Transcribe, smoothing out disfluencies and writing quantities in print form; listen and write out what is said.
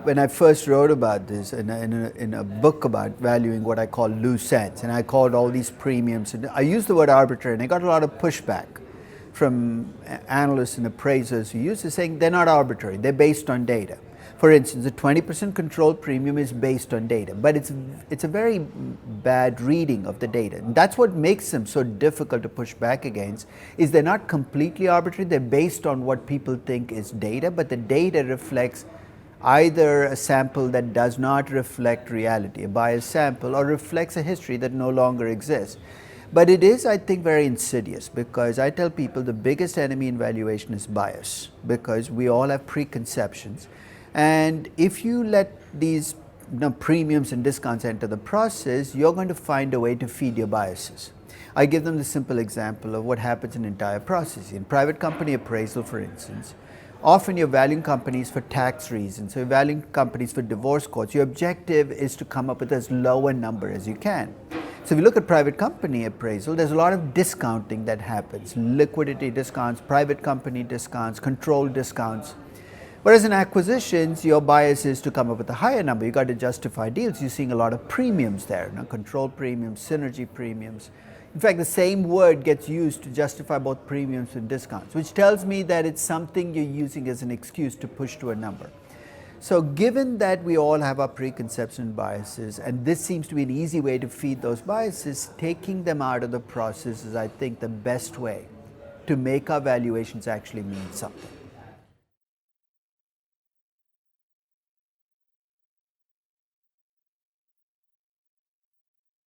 when I first wrote about this in a book about valuing what I call loose ends, and I called all these premiums, and I used the word arbitrary, and I got a lot of pushback from analysts and appraisers who use it, saying they're not arbitrary, they're based on data. For instance, a 20% control premium is based on data, but it's a very bad reading of the data. And that's what makes them so difficult to push back against, is they're not completely arbitrary, they're based on what people think is data, but the data reflects either a sample that does not reflect reality, a biased sample, or reflects a history that no longer exists. But it is, I think, very insidious, because I tell people the biggest enemy in valuation is bias, because we all have preconceptions. And if you let these premiums and discounts enter the process, you're going to find a way to feed your biases. I give them the simple example of what happens in entire process. In private company appraisal, for instance, often you're valuing companies for tax reasons, so you're valuing companies for divorce courts. Your objective is to come up with as low a number as you can. So if you look at private company appraisal, there's a lot of discounting that happens. Liquidity discounts, private company discounts, controlled discounts. Whereas in acquisitions, your bias is to come up with a higher number. You got to justify deals. You're seeing a lot of premiums there, control premiums, synergy premiums. In fact, the same word gets used to justify both premiums and discounts, which tells me that it's something you're using as an excuse to push to a number. So given that we all have our preconception biases, and this seems to be an easy way to feed those biases, taking them out of the process is, I think, the best way to make our valuations actually mean something.